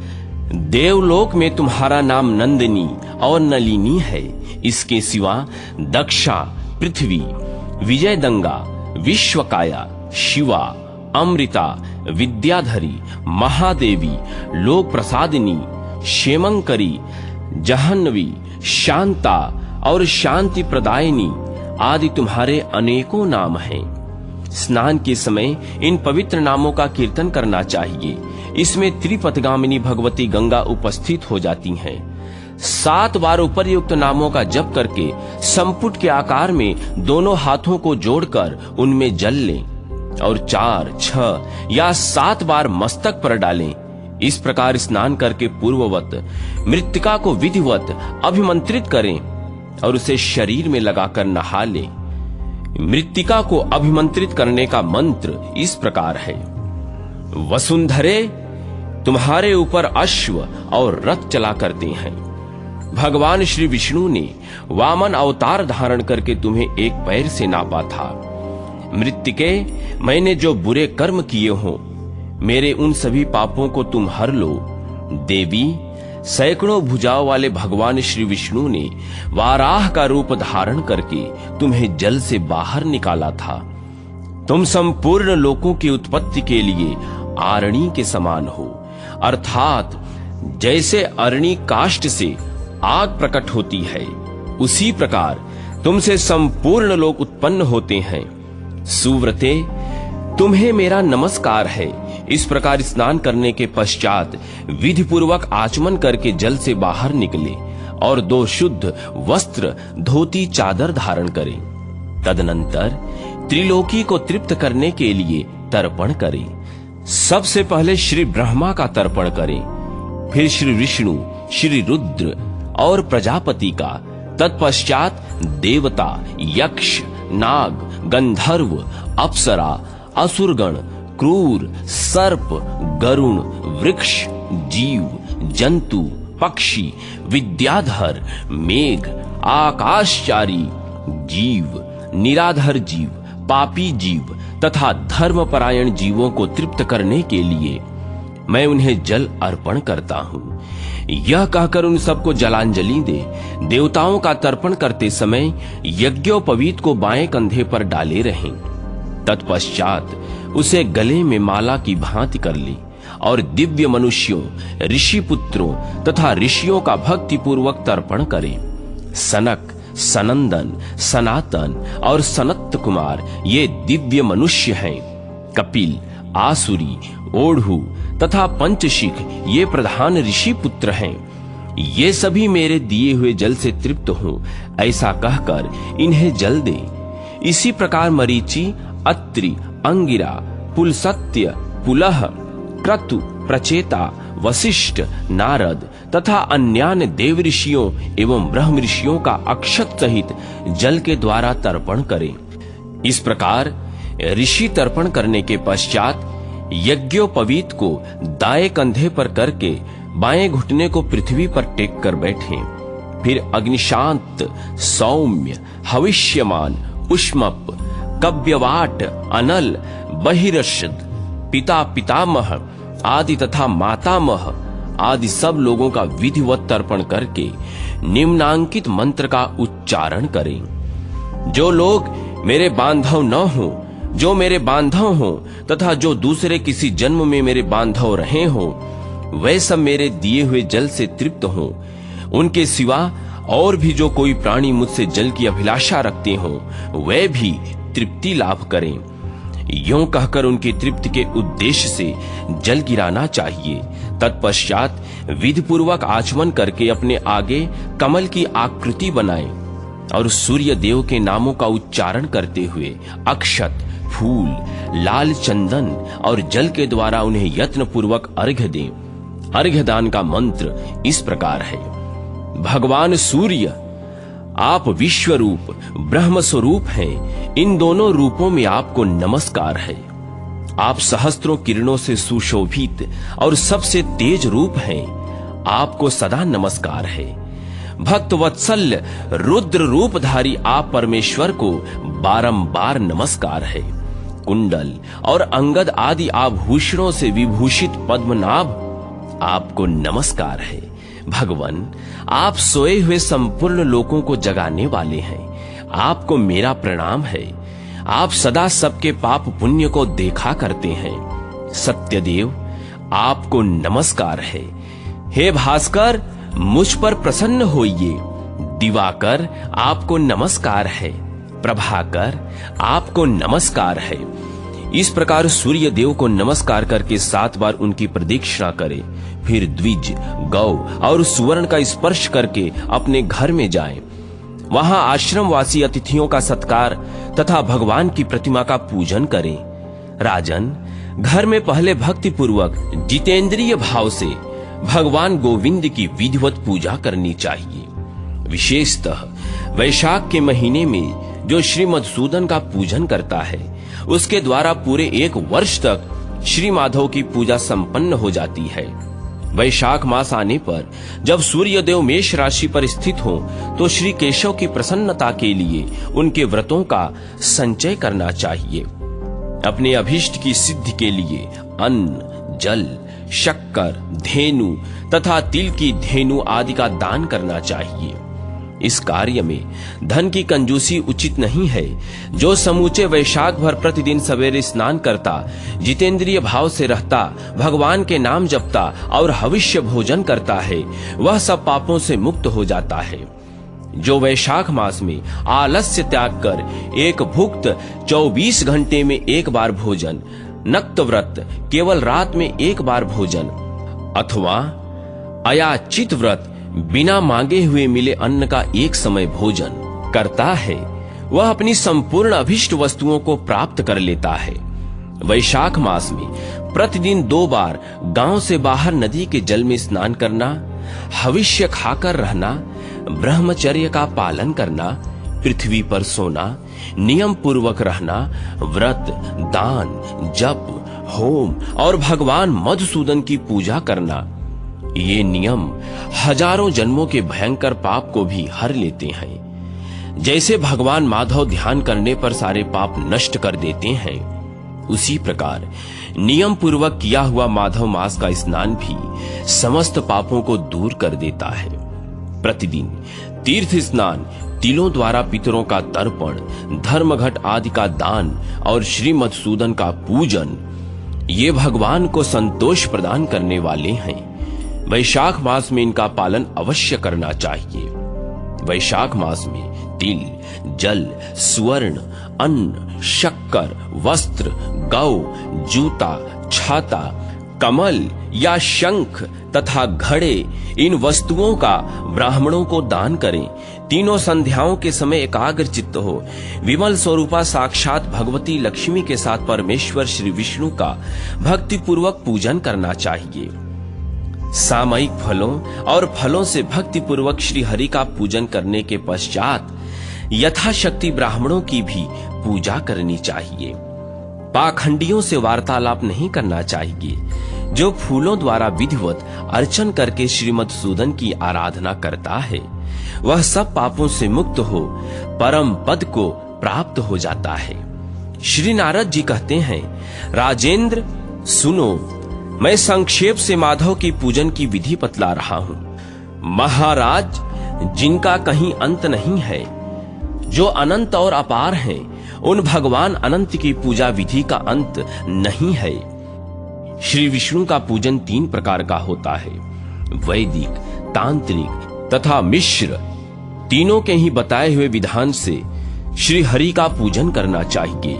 देवलोक में तुम्हारा नाम नंदिनी और नलिनी है। इसके सिवा दक्षा, पृथ्वी, विजयदंगा, विश्वकाया, शिवा, अमृता, विद्याधरी, महादेवी, लोक प्रसादिनी, क्षेमंकरी, जाह्नवी, शांता और शांति प्रदायिनी आदि तुम्हारे अनेकों नाम हैं। स्नान के समय इन पवित्र नामों का कीर्तन करना चाहिए। इसमें त्रिपथगामिनी भगवती गंगा उपस्थित हो जाती हैं। 7 बार उपर्युक्त नामों का जप करके संपुट के आकार में दोनों हाथों को जोड़कर उनमें जल लें और 4, 6 या 7 बार मस्तक पर डालें। इस प्रकार स्नान करके पूर्ववत मृत्तिका को विधिवत अभिमंत्रित करें और उसे शरीर में लगाकर नहा लें। मृत्तिका को अभिमंत्रित करने का मंत्र इस प्रकार है। वसुंधरे, तुम्हारे ऊपर अश्व और रथ चला करते हैं। भगवान श्री विष्णु ने वामन अवतार धारण करके तुम्हें एक पैर से नापा था। मृत्तिके, मैंने जो बुरे कर्म किए हों, मेरे उन सभी पापों को तुम हर लो। देवी, सैकड़ों भुजाओं वाले भगवान श्री विष्णु ने वाराह का रूप धारण करके तुम्हें जल से बाहर निकाला था। तुम संपूर्ण लोकों की उत्पत्ति के लिए आरणी के समान हो, अर्थात जैसे अरणी काष्ठ से आग प्रकट होती है, उसी प्रकार तुमसे संपूर्ण लोक उत्पन्न होते हैं। सुव्रते, तुम्हें मेरा नमस्कार है। इस प्रकार स्नान करने के पश्चात विधि पूर्वक आचमन करके जल से बाहर निकले और 2 शुद्ध वस्त्र, धोती, चादर धारण करें। तदनंतर त्रिलोकी को तृप्त करने के लिए तर्पण करें। सबसे पहले श्री ब्रह्मा का तर्पण करें, फिर श्री विष्णु, श्री रुद्र और प्रजापति का, तत्पश्चात देवता, यक्ष, नाग, गंधर्व, अप्सरा, असुरगण, क्रूर, सर्प, गरुण, वृक्ष, जीव, जंतु, पक्षी, विद्याधर, मेघ, आकाशचारी जीव, निराधर जीव, पापी जीव तथा धर्मपरायण जीवों को तृप्त करने के लिए मैं उन्हें जल अर्पण करता हूँ। यह कहकर उन सबको जलांजलि दे। देवताओं का तर्पण करते समय यज्ञोपवीत को बाएं कंधे पर डाले रहें। तत्पश्चात उसे गले में माला की भांति कर ली और दिव्य मनुष्यों, ऋषि पुत्रों तथा ऋषियों का भक्ति पूर्वक तर्पण करें। सनक, सनंदन, सनातन और सनत कुमार ये दिव्य मनुष्य हैं। कपिल, आसुरी, ओढ़ू तथा पंचशिख ये प्रधान ऋषि पुत्र हैं। ये सभी मेरे दिए हुए जल से तृप्त हों, ऐसा कहकर इन्हें जल दे। इसी प्रकार मरीचि, अत्रि, अंगिरा, पुलसत्य, पुलह, क्रतु, प्रचेता, वशिष्ठ, नारद तथा अन्यान्य देव ऋषियों एवं ब्रह्म ऋषियों का अक्षत सहित जल के द्वारा तर्पण करें। इस प्रकार ऋषि तर्पण करने के पश्चात यज्ञोपवीत को दाएं कंधे पर करके बाएं घुटने को पृथ्वी पर टेक कर बैठें। फिर अग्निशांत, सौम्य, हविष्यमान, उष्मप, कव्यवाट, अनल, बहिरशद, पिता पितामह आदि तथा मातामह आदि सब लोगों का विधिवत तर्पण करके निम्नांकित मंत्र का उच्चारण करें। जो लोग मेरे बांधव न हो, जो मेरे बांधव हो तथा जो दूसरे किसी जन्म में मेरे बांधव रहे हो, वे सब मेरे दिए हुए जल से तृप्त हो। उनके सिवा और भी जो कोई प्राणी मुझसे जल की अभिलाषा रखते हो, वे भी तृप्ति लाभ करें। यूं कहकर उनकी तृप्ति के उद्देश्य से जल गिराना चाहिए। तत्पश्चात विधि पूर्वक आचमन करके अपने आगे कमल की आकृति बनाएं और सूर्य देव के नामों का उच्चारण करते हुए अक्षत, फूल, लाल चंदन और जल के द्वारा उन्हें यत्न पूर्वक अर्घ्य दें। अर्घ्यदान का मंत्र इस प्रकार है। भगवान सूर्य, आप विश्व रूप ब्रह्म स्वरूप हैं। इन दोनों रूपों में आपको नमस्कार है। आप सहस्त्रों किरणों से सुशोभित और सबसे तेज रूप हैं। आपको सदा नमस्कार है। भक्त वत्सल रुद्र रूपधारी आप परमेश्वर को बारंबार नमस्कार है। कुंडल और अंगद आदि आभूषणों से विभूषित पद्मनाभ, आपको नमस्कार है। भगवान, आप सोए हुए संपूर्ण लोकों को जगाने वाले हैं। आपको मेरा प्रणाम है। आप सदा सबके पाप पुण्य को देखा करते हैं। सत्यदेव, आपको नमस्कार है। हे भास्कर, मुझ पर प्रसन्न होइए। दिवाकर, आपको नमस्कार है। प्रभाकर, आपको नमस्कार है। इस प्रकार सूर्य देव को नमस्कार करके 7 बार उनकी प्रदक्षिणा करे। फिर द्विज, गौ और सुवर्ण का स्पर्श करके अपने घर में जाएं। वहां आश्रमवासी अतिथियों का सत्कार तथा भगवान की प्रतिमा का पूजन करें। राजन, घर में पहले भक्ति पूर्वक जितेंद्रिय भाव से भगवान गोविंद की विधिवत पूजा करनी चाहिए। विशेषतः वैशाख के महीने में जो श्री मधुसूदन का पूजन करता है, उसके द्वारा पूरे 1 वर्ष तक श्री माधव की पूजा संपन्न हो जाती है। वैशाख मास आने पर जब सूर्य देव मेष राशि पर स्थित हो, तो श्री केशव की प्रसन्नता के लिए उनके व्रतों का संचय करना चाहिए। अपने अभीष्ट की सिद्धि के लिए अन्न, जल, शक्कर, धेनु तथा तिल की धेनु आदि का दान करना चाहिए। इस कार्य में धन की कंजूसी उचित नहीं है। जो समूचे वैशाख भर प्रतिदिन सवेरे स्नान करता, जितेंद्रिय भाव से रहता, भगवान के नाम जपता और हविष्य भोजन करता है, वह सब पापों से मुक्त हो जाता है। जो वैशाख मास में आलस्य त्याग कर एक भुक्त 24 घंटे में 1 बार भोजन, नक्त व्रत केवल रात में 1 बार भोजन अथवा अयाचित व्रत बिना मांगे हुए मिले अन्न का 1 समय भोजन करता है, वह अपनी संपूर्ण अभिष्ट वस्तुओं को प्राप्त कर लेता है। वैशाख मास में प्रतिदिन 2 बार गांव से बाहर नदी के जल में स्नान करना, हविष्य खाकर रहना, ब्रह्मचर्य का पालन करना, पृथ्वी पर सोना, नियम पूर्वक रहना, व्रत, दान, जप, होम और भगवान मधुसूदन की पूजा करना, ये नियम हजारों जन्मों के भयंकर पाप को भी हर लेते हैं। जैसे भगवान माधव ध्यान करने पर सारे पाप नष्ट कर देते हैं, उसी प्रकार नियम पूर्वक किया हुआ माधव मास का स्नान भी समस्त पापों को दूर कर देता है। प्रतिदिन तीर्थ स्नान, तिलों द्वारा पितरों का तर्पण, धर्मघट आदि का दान और श्री मधुसूदन का पूजन, ये भगवान को संतोष प्रदान करने वाले हैं। वैशाख मास में इनका पालन अवश्य करना चाहिए। वैशाख मास में तिल, जल, स्वर्ण, अन्न, शक्कर, वस्त्र, गौ, जूता, छाता, कमल या शंख तथा घड़े, इन वस्तुओं का ब्राह्मणों को दान करें। तीनों संध्याओं के समय एकाग्र चित्त हो विमल स्वरूपा साक्षात भगवती लक्ष्मी के साथ परमेश्वर श्री विष्णु का भक्ति पूर्वक पूजन करना चाहिए। सामयिक फलों और फलों से भक्ति पूर्वक श्री हरि का पूजन करने के पश्चात यथाशक्ति ब्राह्मणों की भी पूजा करनी चाहिए। पाखंडियों से वार्तालाप नहीं करना चाहिए। जो फूलों द्वारा विधिवत अर्चन करके श्री मधुसूदन की आराधना करता है, वह सब पापों से मुक्त हो परम पद को प्राप्त हो जाता है। श्री नारद जी कहते हैं, राजेंद्र सुनो, मैं संक्षेप से माधव की पूजन की विधि बतला रहा हूं। महाराज, जिनका कहीं अंत नहीं है, जो अनंत और अपार हैं, उन भगवान अनंत की पूजा विधि का अंत नहीं है। श्री विष्णु का पूजन 3 प्रकार का होता है, वैदिक, तांत्रिक तथा मिश्र। तीनों के ही बताए हुए विधान से श्री हरि का पूजन करना चाहिए।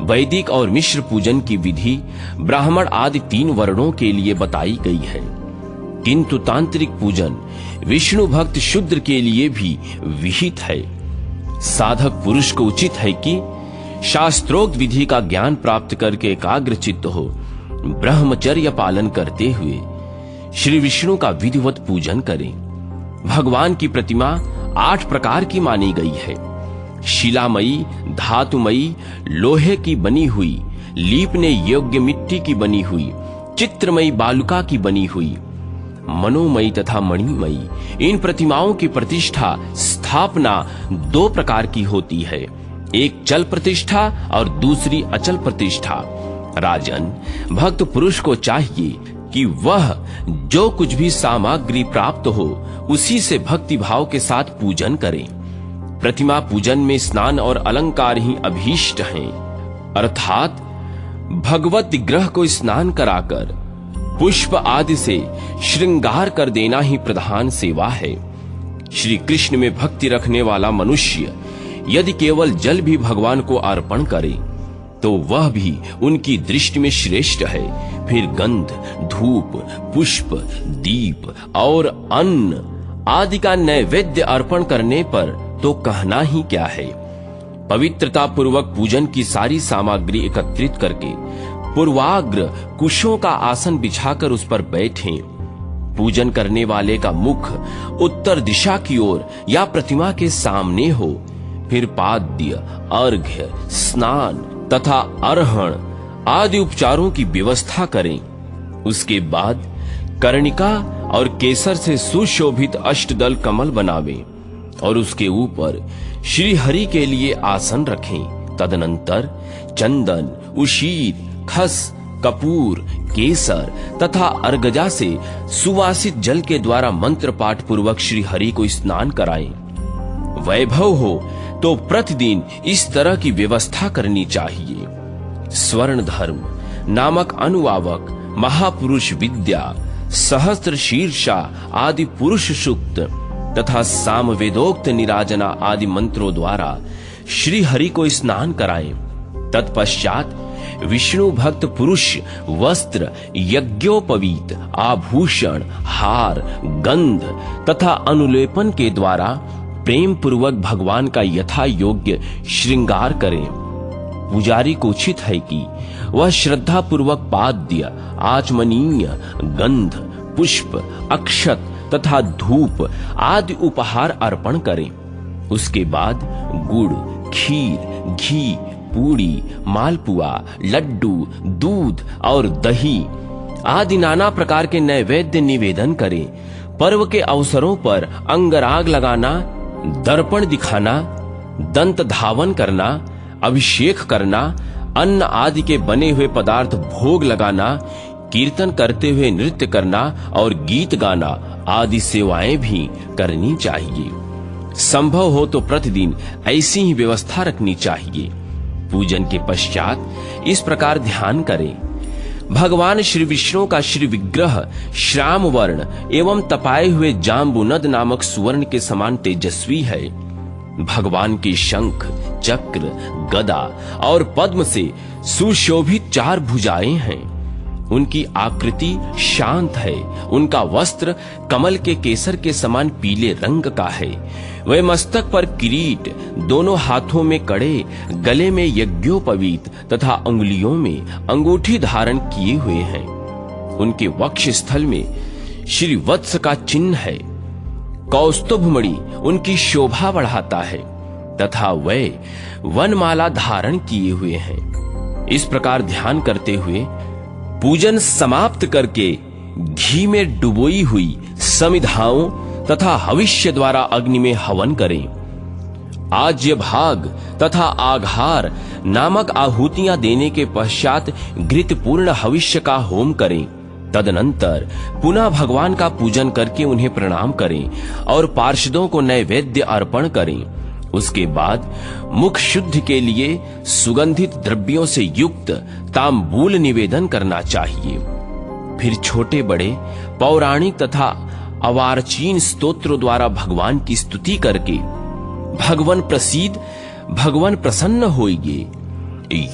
वैदिक और मिश्र पूजन की विधि ब्राह्मण आदि 3 वर्णों के लिए बताई गई है, किंतु तांत्रिक पूजन विष्णु भक्त शूद्र के लिए भी विहित है। साधक पुरुष को उचित है कि शास्त्रोक्त विधि का ज्ञान प्राप्त करके एकाग्र चित्त हो ब्रह्मचर्य पालन करते हुए श्री विष्णु का विधिवत पूजन करें। भगवान की प्रतिमा 8 प्रकार की मानी गई है। शिलामयी, धातुमयी, लोहे की बनी हुई, लीपने योग्य मिट्टी की बनी हुई, चित्रमयी बालुका की बनी हुई, मनोमयी तथा मणिमयी। इन प्रतिमाओं की प्रतिष्ठा स्थापना 2 प्रकार की होती है, एक चल प्रतिष्ठा और दूसरी अचल प्रतिष्ठा। राजन, भक्त पुरुष को चाहिए कि वह जो कुछ भी सामग्री प्राप्त हो उसी से भक्ति भाव के साथ पूजन करे। प्रतिमा पूजन में स्नान और अलंकार ही अभीष्ट हैं, अर्थात भगवत विग्रह को स्नान कराकर पुष्प आदि से श्रृंगार कर देना ही प्रधान सेवा है। श्री कृष्ण में भक्ति रखने वाला मनुष्य यदि केवल जल भी भगवान को अर्पण करे तो वह भी उनकी दृष्टि में श्रेष्ठ है। फिर गंध, धूप, पुष्प, दीप और अन्न आदि का नैवेद्य अर्पण करने पर तो कहना ही क्या है। पवित्रता पूर्वक पूजन की सारी सामग्री एकत्रित करके पूर्वाग्र कुशों का आसन बिछाकर उस पर बैठें। पूजन करने वाले का मुख उत्तर दिशा की ओर या प्रतिमा के सामने हो। फिर पाद्य, अर्घ्य, स्नान तथा अर्हण आदि उपचारों की व्यवस्था करें। उसके बाद कर्णिका और केसर से सुशोभित अष्टदल कमल बनावें और उसके ऊपर श्री हरि के लिए आसन रखें। तदनंतर चंदन, उशीर, खस, कपूर, केसर तथा अर्गजा से सुवासित जल के द्वारा मंत्र पाठ पूर्वक श्री हरि को स्नान कराएं। वैभव हो तो प्रतिदिन इस तरह की व्यवस्था करनी चाहिए। स्वर्ण धर्म नामक अनुवावक, महापुरुष विद्या, सहस्त्र शीर्षा आदि पुरुष सूक्त तथा सामवेदोक्त निराजना आदि मंत्रों द्वारा श्री हरि को स्नान कराएं। तत्पश्चात विष्णु भक्त पुरुष वस्त्र, यज्ञोपवीत, आभूषण, हार, गंध तथा अनुलेपन के द्वारा प्रेम पूर्वक भगवान का यथा योग्य श्रृंगार करें। पुजारी को उचित है कि वह श्रद्धा पूर्वक पाद्य, आचमनीय, गंध, पुष्प, अक्षत तथा धूप आदि उपहार अर्पण करें। उसके बाद गुड़, खीर, घी, पूड़ी, मालपुआ, लड्डू, दूध और दही आदि नाना प्रकार के नैवेद्य निवेदन करें। पर्व के अवसरों पर अंगराग लगाना, दर्पण दिखाना, दंत धावन करना, अभिषेक करना, अन्न आदि के बने हुए पदार्थ भोग लगाना, कीर्तन करते हुए नृत्य करना और गीत गाना आदि सेवाएं भी करनी चाहिए। संभव हो तो प्रतिदिन ऐसी ही व्यवस्था रखनी चाहिए। पूजन के पश्चात इस प्रकार ध्यान करें। भगवान श्री विष्णु का श्री विग्रह श्याम वर्ण एवं तपाए हुए जाम्बुनद नामक सुवर्ण के समान तेजस्वी है। भगवान की शंख, चक्र, गदा और पद्म से सुशोभित 4 भुजाएं हैं। उनकी आकृति शांत है। उनका वस्त्र कमल के केसर के समान पीले रंग का है। वह मस्तक पर किरीट, दोनों हाथों में कड़े, गले में यज्ञोपवीत तथा अंगुलियों में अंगूठी धारण किए हुए हैं। उनके वक्ष स्थल में श्री वत्स का चिन्ह है। कौस्तुभमणि उनकी शोभा बढ़ाता है तथा वह वनमाला धारण किए हुए हैं। इस प्रकार ध्यान करते हुए पूजन समाप्त करके घी में डुबोई हुई समिधाओं तथा हविष्य द्वारा अग्नि में हवन करें। आज्य भाग तथा आघार नामक आहुतियां देने के पश्चात घृतपूर्ण हविष्य का होम करें। तदनंतर पुनः भगवान का पूजन करके उन्हें प्रणाम करें और पार्षदों को नैवेद्य अर्पण करें। उसके बाद मुख शुद्ध के लिए सुगंधित द्रव्यों से युक्त तांबूल निवेदन करना चाहिए। फिर छोटे बड़े पौराणिक तथा अवार्चीन स्तोत्रों द्वारा भगवान की स्तुति करके भगवान प्रसीद, भगवान प्रसन्न होइए,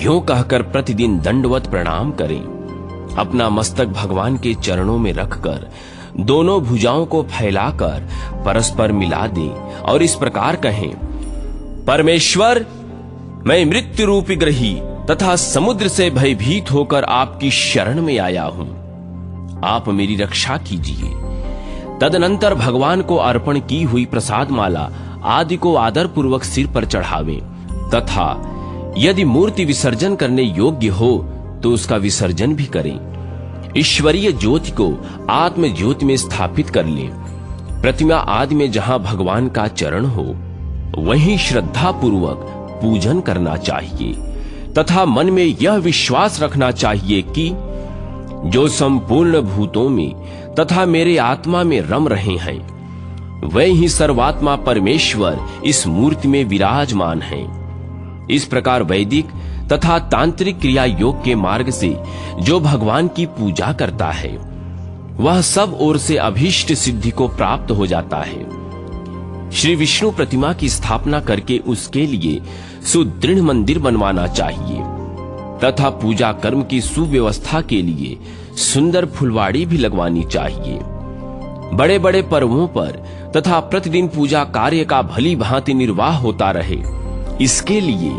यूं कहकर प्रतिदिन दंडवत प्रणाम करें। अपना मस्तक भगवान के चरणों में रखकर दोनों भुजाओं को फैलाकर परस्पर मिला दें और इस प्रकार कहें, परमेश्वर, मैं मृत्यु रूपी ग्रही तथा समुद्र से भयभीत होकर आपकी शरण में आया हूं। आप मेरी रक्षा कीजिए। तदनंतर भगवान को अर्पण की हुई प्रसाद माला आदि को आदर पूर्वक सिर पर चढ़ावें तथा यदि मूर्ति विसर्जन करने योग्य हो तो उसका विसर्जन भी करें। ईश्वरीय ज्योति को आत्म ज्योति में स्थापित कर लें। प्रतिमा आदि में जहां भगवान का चरण हो वहीं श्रद्धा पूर्वक पूजन करना चाहिए तथा मन में यह विश्वास रखना चाहिए कि जो संपूर्ण भूतों में तथा मेरे आत्मा में रम रहे हैं वे ही सर्वात्मा परमेश्वर इस मूर्ति में विराजमान हैं। इस प्रकार वैदिक तथा तांत्रिक क्रिया योग के मार्ग से जो भगवान की पूजा करता है वह सब ओर से अभीष्ट सिद्धि को प्राप्त हो जाता है। श्री विष्णु प्रतिमा की स्थापना करके उसके लिए सुदृढ़ मंदिर बनवाना चाहिए तथा पूजा कर्म की सुव्यवस्था के लिए सुंदर फुलवाड़ी भी लगवानी चाहिए। बड़े बड़े पर्वों पर तथा प्रतिदिन पूजा कार्य का भली भांति निर्वाह होता रहे, इसके लिए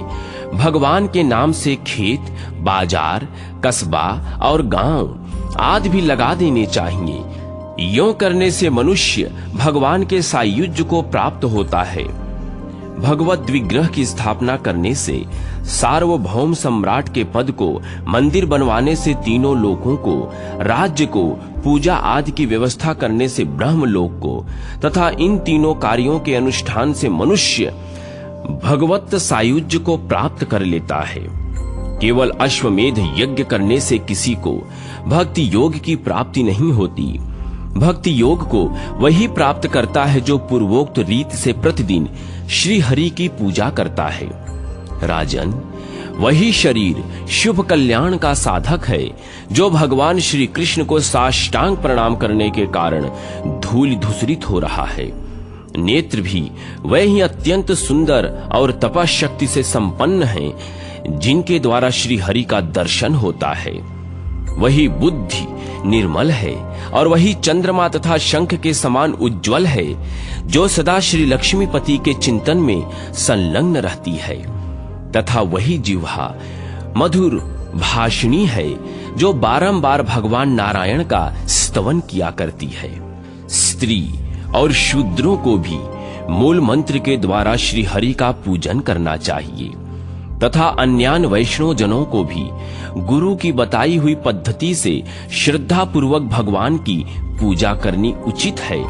भगवान के नाम से खेत, बाजार, कस्बा और गांव आदि भी लगा देने चाहिए। यूं करने से मनुष्य भगवान के सायुज्य को प्राप्त होता है। भगवत विग्रह की स्थापना करने से, सार्वभौम सम्राट के पद को मंदिर बनवाने से तीनों लोकों को, राज्य को, पूजा आदि की व्यवस्था करने से ब्रह्मलोक को तथा इन तीनों कार्यों के अनुष्ठान से मनुष्य भगवत सायुज्य को प्राप्त कर लेता है। केवल अश्वमेध यज्ञ करने से किसी को भक्ति योग की प्राप्ति नहीं होती। भक्ति योग को वही प्राप्त करता है जो पूर्वोक्त रीत से प्रतिदिन श्री हरि की पूजा करता है। राजन, वही शरीर शुभ कल्याण का साधक है जो भगवान श्री कृष्ण को साष्टांग प्रणाम करने के कारण धूल धूसरित हो रहा है। नेत्र भी वही अत्यंत सुंदर और तपशक्ति से संपन्न हैं जिनके द्वारा श्री हरि का दर्शन होता है। वही बुद्धि निर्मल है और वही चंद्रमा तथा शंख के समान उज्जवल है जो सदा श्री लक्ष्मीपति के चिंतन में संलग्न रहती है तथा वही जिह्वा मधुर भाषिणी है जो बारंबार भगवान नारायण का स्तवन किया करती है। स्त्री और शूद्रों को भी मूल मंत्र के द्वारा श्री हरि का पूजन करना चाहिए तथा अन्यान वैष्णव जनों को भी गुरु की बताई हुई पद्धति से श्रद्धा पूर्वक भगवान की पूजा करनी उचित है।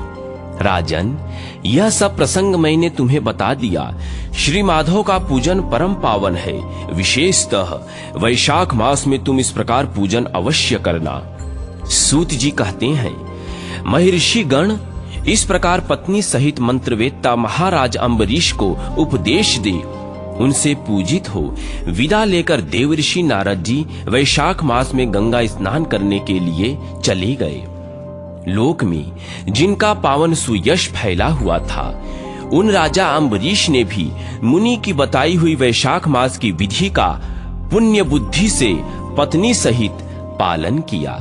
राजन, यह सब प्रसंग मैंने तुम्हें बता दिया। श्री माधव का पूजन परम पावन है। विशेषतः वैशाख मास में तुम इस प्रकार पूजन अवश्य करना। सूत जी कहते हैं, महर्षि गण इस प्रकार पत्नी सहित मंत्रवेत्ता महाराज अम्बरीश को उपदेश दे उनसे पूजित हो विदा लेकर देवर्षि नारद जी वैशाख मास में गंगा स्नान करने के लिए चले गए। लोक में जिनका पावन सुयश फैला हुआ था उन राजा अम्बरीश ने भी मुनि की बताई हुई वैशाख मास की विधि का पुण्य बुद्धि से पत्नी सहित पालन किया।